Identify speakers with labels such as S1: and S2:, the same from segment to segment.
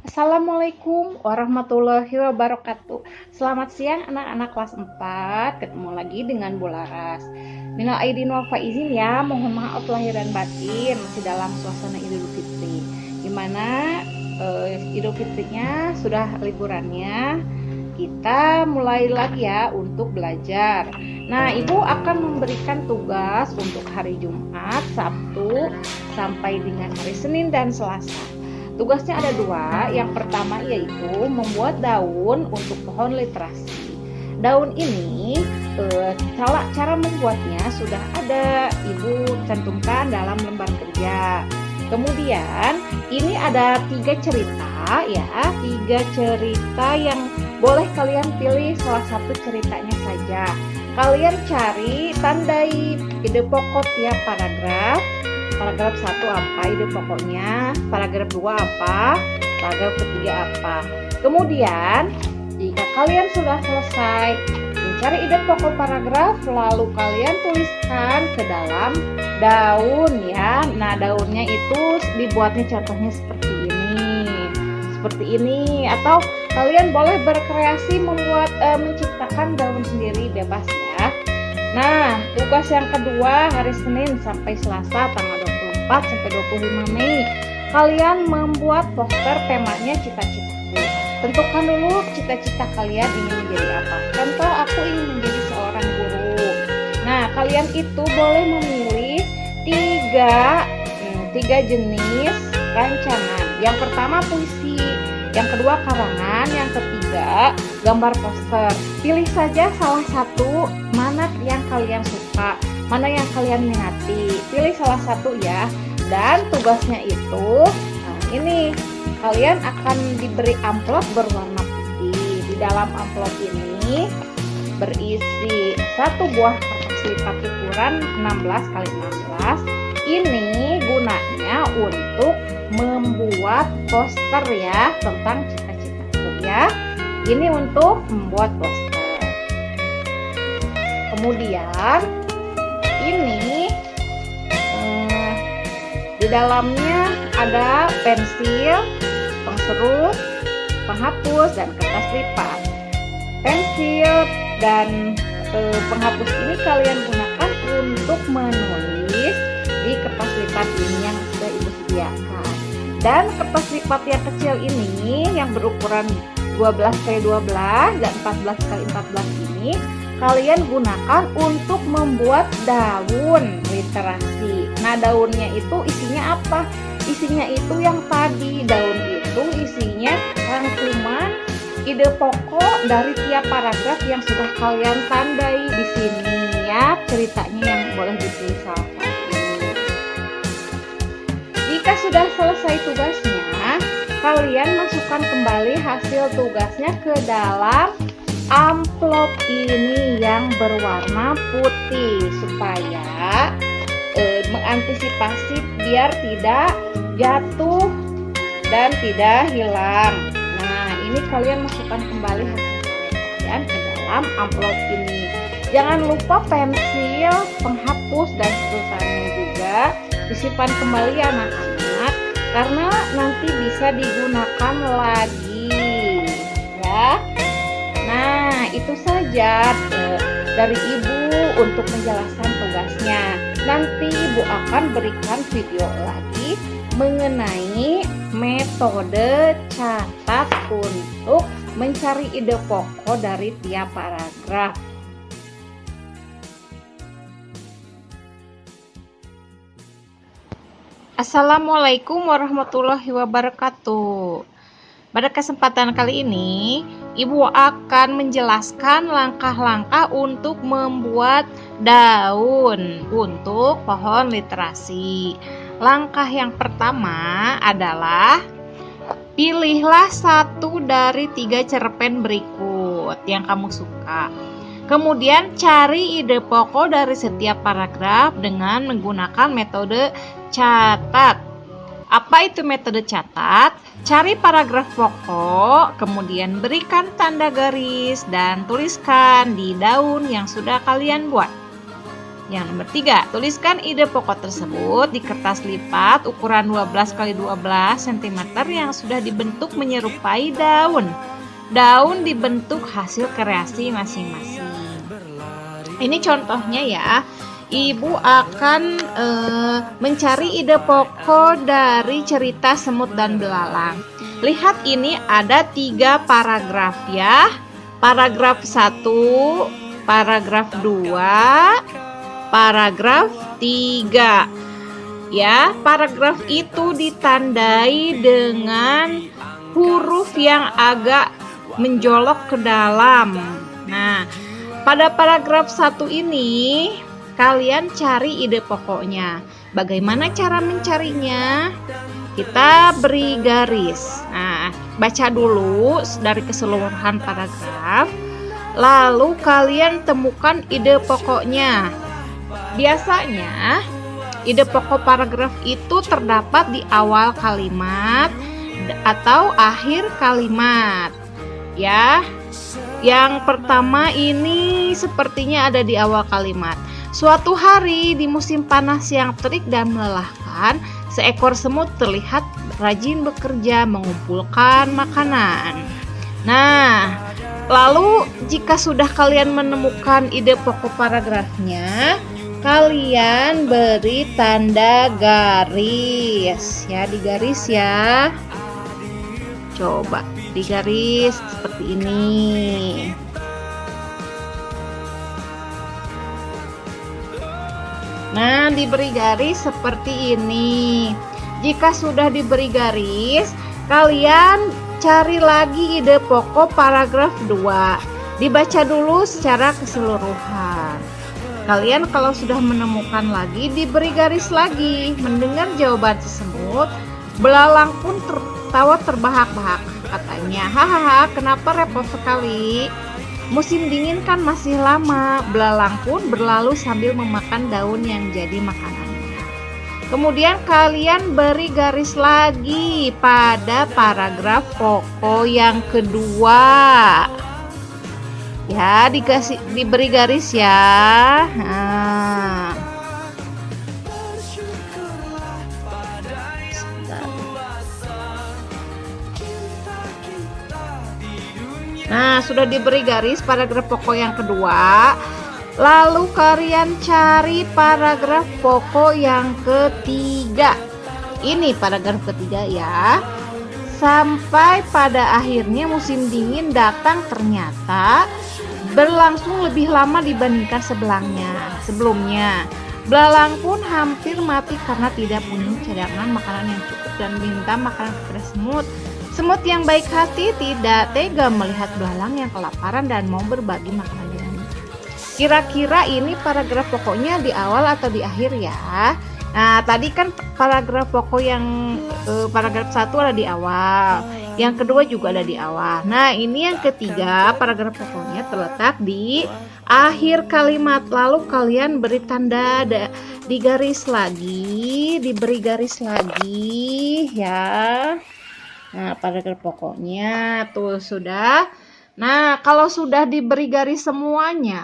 S1: Assalamualaikum warahmatullahi wabarakatuh. Selamat siang anak-anak kelas 4. Ketemu lagi dengan Bu Laras. Minal aidin wal faizin ya. Mohon maaf lahir dan batin. Masih dalam suasana Idul Fitri. Gimana Idul Fitrinya sudah liburannya? Kita mulai lagi ya untuk belajar. Nah, Ibu akan memberikan tugas untuk hari Jumat, Sabtu, sampai dengan hari Senin dan Selasa. Tugasnya ada dua. Yang pertama yaitu membuat daun untuk pohon literasi. Daun ini cara membuatnya sudah ada Ibu cantumkan dalam lembar kerja. Kemudian ini ada 3 cerita ya, 3 cerita yang boleh kalian pilih salah satu ceritanya saja. Kalian cari, tandai ide pokok tiap paragraf. Paragraf 1 apa ide pokoknya, paragraf 2 apa, paragraf ketiga apa. Kemudian jika kalian sudah selesai mencari ide pokok paragraf, lalu kalian tuliskan ke dalam daun ya. Nah, daunnya itu dibuatnya contohnya seperti ini, atau kalian boleh berkreasi membuat menciptakan daun sendiri, bebas ya. Nah, tugas yang kedua hari Senin sampai Selasa tanggal 24 sampai 25 Mei. Kalian membuat poster temanya cita-citaku. Tentukan dulu cita-cita kalian ingin menjadi apa. Contoh, aku ingin menjadi seorang guru. Nah, kalian itu boleh memilih tiga jenis rancangan. Yang pertama puisi, yang kedua karangan, yang ketiga gambar poster. Pilih saja salah satu, mana yang kalian suka, mana yang kalian minati. Pilih salah satu ya. Dan tugasnya itu, ini kalian akan diberi amplop berwarna putih. Di dalam amplop ini berisi satu buah kertas lipat ukuran 16 x 16. Ini gunanya untuk membuat poster ya tentang cita-citaku ya. Ini untuk membuat poster. Kemudian ini di dalamnya ada pensil, pengserut, penghapus, dan kertas lipat. Pensil dan penghapus ini kalian gunakan untuk menulis di kertas lipat ini yang sudah Ibu sediakan. Dan kertas lipat yang kecil ini yang berukuran 12 x 12 dan 14 x 14 ini kalian gunakan untuk membuat daun literasi. Nah, daunnya itu isinya apa? Isinya itu yang tadi, daun itu isinya rangkuman ide pokok dari tiap paragraf yang sudah kalian tandai di sini ya, ceritanya yang boleh ditulis salah satu. Jika sudah selesai tugasnya, kalian masukkan kembali hasil tugasnya ke dalam amplop ini yang berwarna putih supaya mengantisipasi biar tidak jatuh dan tidak hilang. Nah, ini kalian masukkan kembali hasil kalian ke dalam amplop ini. Jangan lupa pensil, penghapus, dan pulsanya juga disimpan kembali ya anak-anak, karena nanti bisa digunakan lagi ya. Nah, itu saja dari Ibu untuk menjelaskan tugasnya. Nanti Ibu akan berikan video lagi mengenai metode catat untuk mencari ide pokok dari tiap paragraf. Assalamualaikum warahmatullahi wabarakatuh. Pada kesempatan kali ini, Ibu akan menjelaskan langkah-langkah untuk membuat daun untuk pohon literasi. Langkah yang pertama adalah pilihlah satu dari 3 cerpen berikut yang kamu suka. Kemudian cari ide pokok dari setiap paragraf dengan menggunakan metode catat. Apa itu metode catat? Cari paragraf pokok, kemudian berikan tanda garis dan tuliskan di daun yang sudah kalian buat. Yang nomor 3, tuliskan ide pokok tersebut di kertas lipat ukuran 12 x 12 cm yang sudah dibentuk menyerupai daun. Daun dibentuk hasil kreasi masing-masing. Ini contohnya ya. Ibu akan mencari ide pokok dari cerita Semut dan Belalang. Lihat, ini ada 3 paragraf ya. Paragraf 1, paragraf 2, paragraf 3. Ya, paragraf itu ditandai dengan huruf yang agak menjolok ke dalam. Nah, pada paragraf 1 ini kalian cari ide pokoknya. Bagaimana cara mencarinya? Kita beri garis. Nah, baca dulu dari keseluruhan paragraf. Lalu kalian temukan ide pokoknya. Biasanya ide pokok paragraf itu terdapat di awal kalimat atau akhir kalimat. Ya, yang pertama ini sepertinya ada di awal kalimat. Suatu hari di musim panas yang terik dan melelahkan, seekor semut terlihat rajin bekerja mengumpulkan makanan. Nah, lalu jika sudah kalian menemukan ide pokok paragrafnya, kalian beri tanda garis ya, digaris ya. Coba digaris seperti ini. Nah, diberi garis seperti ini. Jika sudah diberi garis, kalian cari lagi ide pokok paragraf 2. Dibaca dulu secara keseluruhan. Kalian kalau sudah menemukan lagi, diberi garis lagi. Mendengar jawaban tersebut, belalang pun tertawa terbahak-bahak. Katanya, hahaha, kenapa repot sekali? Musim dingin kan masih lama. Belalang pun berlalu sambil memakan daun yang jadi makanannya. Kemudian kalian beri garis lagi pada paragraf pokok yang kedua. Ya, diberi garis ya. Nah. Nah, sudah diberi garis paragraf pokok yang kedua. Lalu kalian cari paragraf pokok yang ketiga. Ini paragraf ketiga ya. Sampai pada akhirnya musim dingin datang, ternyata berlangsung lebih lama dibandingkan sebelumnya. Belalang pun hampir mati karena tidak punya cadangan makanan yang cukup dan minta makanan kepada semut. Semut yang baik hati tidak tega melihat belalang yang kelaparan dan mau berbagi makanan dengannya. Kira-kira ini paragraf pokoknya di awal atau di akhir ya? Nah, tadi kan paragraf pokok yang paragraf 1 ada di awal, yang kedua juga ada di awal. Nah, ini yang ketiga, paragraf pokoknya terletak di akhir kalimat. Lalu kalian beri tanda digaris lagi, diberi garis lagi ya. Nah, paragraf pokoknya tuh sudah. Nah, kalau sudah diberi garis semuanya,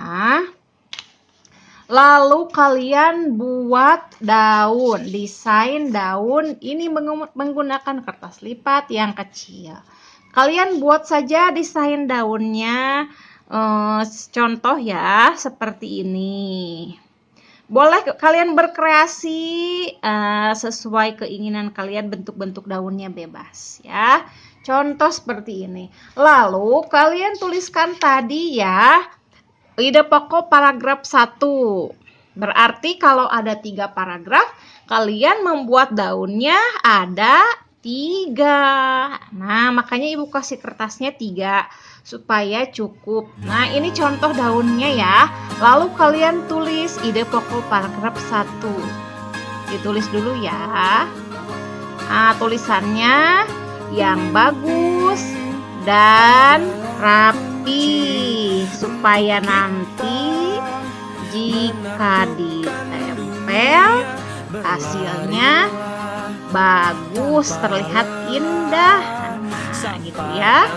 S1: lalu kalian buat daun, desain daun ini menggunakan kertas lipat yang kecil. Kalian buat saja desain daunnya, contoh ya, seperti ini. Boleh kalian berkreasi sesuai keinginan kalian, bentuk-bentuk daunnya bebas ya. Contoh seperti ini. Lalu kalian tuliskan tadi ya, ide pokok paragraf 1. Berarti kalau ada 3 paragraf, kalian membuat daunnya ada 3. Nah, makanya ibu kasih kertasnya 3 supaya cukup. Nah, ini contoh daunnya ya. Lalu kalian tulis ide pokok paragraf 1. Ditulis dulu ya. Nah, tulisannya yang bagus dan rapi supaya nanti jika ditempel hasilnya bagus, terlihat indah. Nah, gitu ya.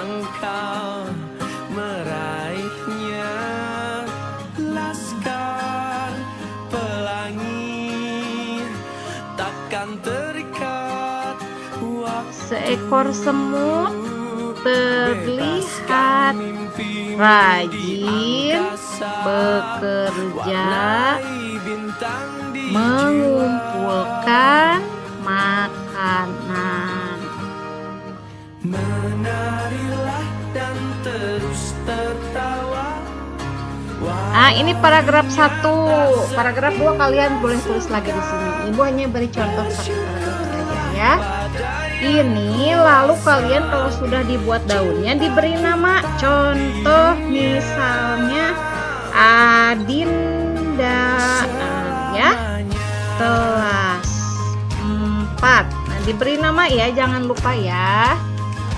S1: Seekor semut terlihat rajin bekerja mengumpulkan makanan. Menarilah dan terus tertawa. Ini paragraf 1. Paragraf 2 kalian boleh tulis lagi di sini. Ibu hanya beri contoh satu paragraf saja ya. Ini lalu kalian kalau sudah dibuat daunnya diberi nama. Contoh misalnya Adinda ya, kelas 4. Nah, diberi nama ya, jangan lupa ya.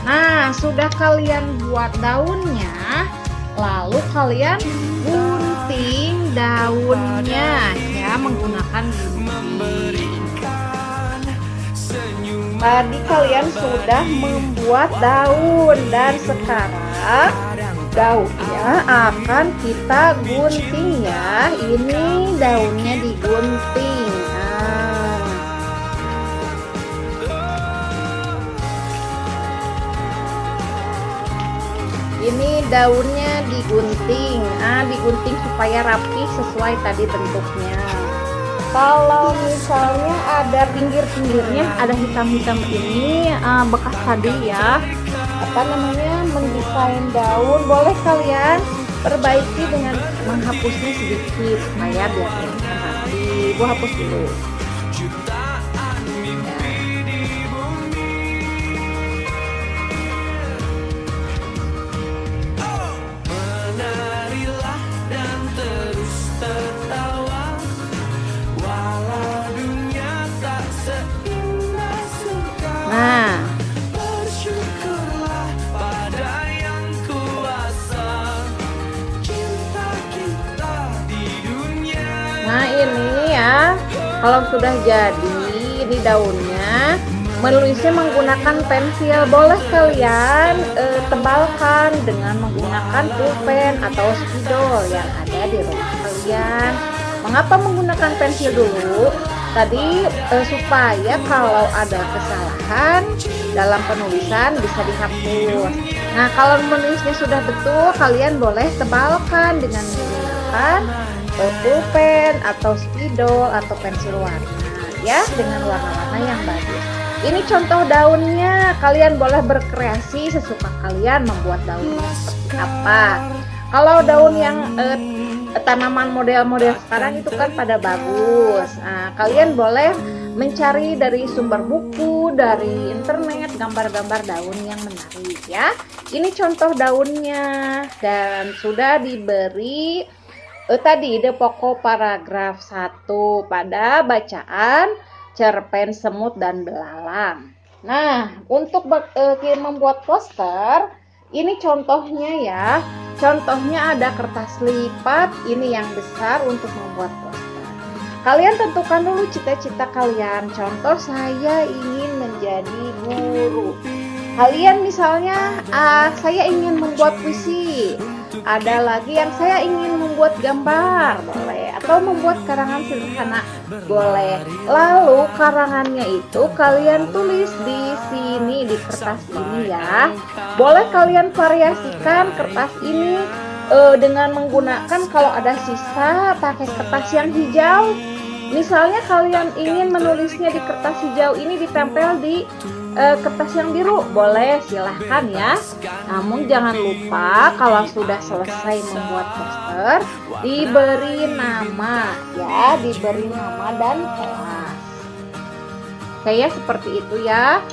S1: Nah, sudah kalian buat daunnya, lalu kalian gunting daunnya ya menggunakan gunting. Tadi kalian sudah membuat daun dan sekarang daunnya akan kita gunting ya. Ini daunnya digunting. Ini daunnya digunting. Digunting supaya rapi sesuai tadi bentuknya. Kalau misalnya ada pinggir-pinggirnya ada hitam-hitam ini bekas tadi ya, mendesain daun, boleh kalian perbaiki dengan menghapusnya sedikit supaya biar kelihatan rapi. Ibu hapus dulu. Nah ini ya, kalau sudah jadi ini daunnya, menulisnya menggunakan pensil. Boleh kalian tebalkan dengan menggunakan pulpen atau spidol yang ada di rumah kalian. Mengapa menggunakan pensil dulu? Tadi supaya kalau ada kesalahan dalam penulisan bisa dihapus. Nah, kalau menulisnya sudah betul, kalian boleh tebalkan dengan menggunakan pulpen atau spidol atau pensil warna ya, dengan warna-warna yang bagus. Ini contoh daunnya. Kalian boleh berkreasi sesuka kalian membuat daunnya seperti apa. Kalau daun yang tanaman model-model sekarang itu kan pada bagus. Nah, kalian boleh mencari dari sumber buku, dari internet, gambar-gambar daun yang menarik ya. Ini contoh daunnya dan sudah diberi tadi ide pokok paragraf 1 pada bacaan cerpen semut dan belalang. Nah, untuk membuat poster, ini contohnya ya. Contohnya ada kertas lipat, ini yang besar untuk membuat poster. Kalian tentukan dulu cita-cita kalian. Contoh, saya ingin menjadi guru. Kalian misalnya, saya ingin membuat puisi. Ada lagi yang saya ingin membuat gambar, boleh. Atau membuat karangan sederhana, boleh. Lalu karangannya itu kalian tulis di sini, di kertas ini ya. Boleh kalian variasikan kertas ini dengan menggunakan, kalau ada sisa pakai kertas yang hijau. Misalnya kalian ingin menulisnya di kertas hijau ini ditempel di kertas yang biru, boleh, silahkan ya. Namun jangan lupa kalau sudah selesai membuat poster diberi nama ya, diberi nama dan kelas. Kayak seperti itu ya.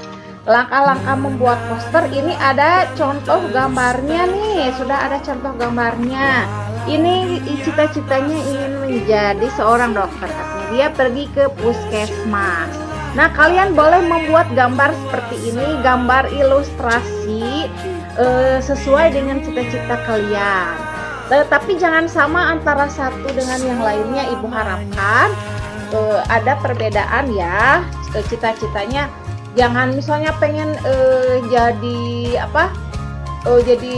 S1: Langkah-langkah membuat poster ini ada contoh gambarnya nih, sudah ada contoh gambarnya. Ini cita-citanya ingin menjadi seorang dokter, katanya dia pergi ke puskesmas. Nah, kalian boleh membuat gambar seperti ini, gambar ilustrasi sesuai dengan cita-cita kalian. Tapi jangan sama antara satu dengan yang lainnya. Ibu harapkan ada perbedaan ya, cita-citanya. Jangan misalnya pengen jadi jadi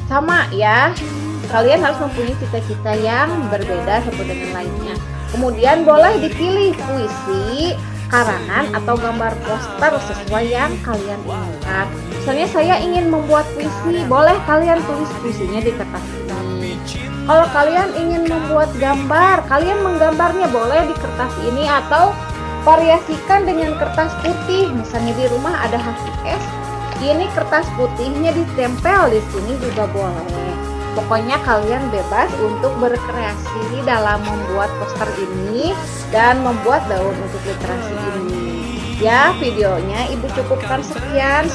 S1: sama ya. Kalian harus mempunyai cita-cita yang berbeda satu dengan lainnya. Kemudian boleh dipilih puisi karangan atau gambar poster sesuai yang kalian inginkan. Misalnya saya ingin membuat puisi, boleh kalian tulis puisinya di kertas ini. Kalau kalian ingin membuat gambar, kalian menggambarnya boleh di kertas ini atau variasikan dengan kertas putih. Misalnya di rumah ada HVS, ini kertas putihnya ditempel di sini juga boleh. Pokoknya kalian bebas untuk berkreasi dalam membuat poster ini dan membuat daun untuk literasi ini. Ya, videonya Ibu cukupkan sekian.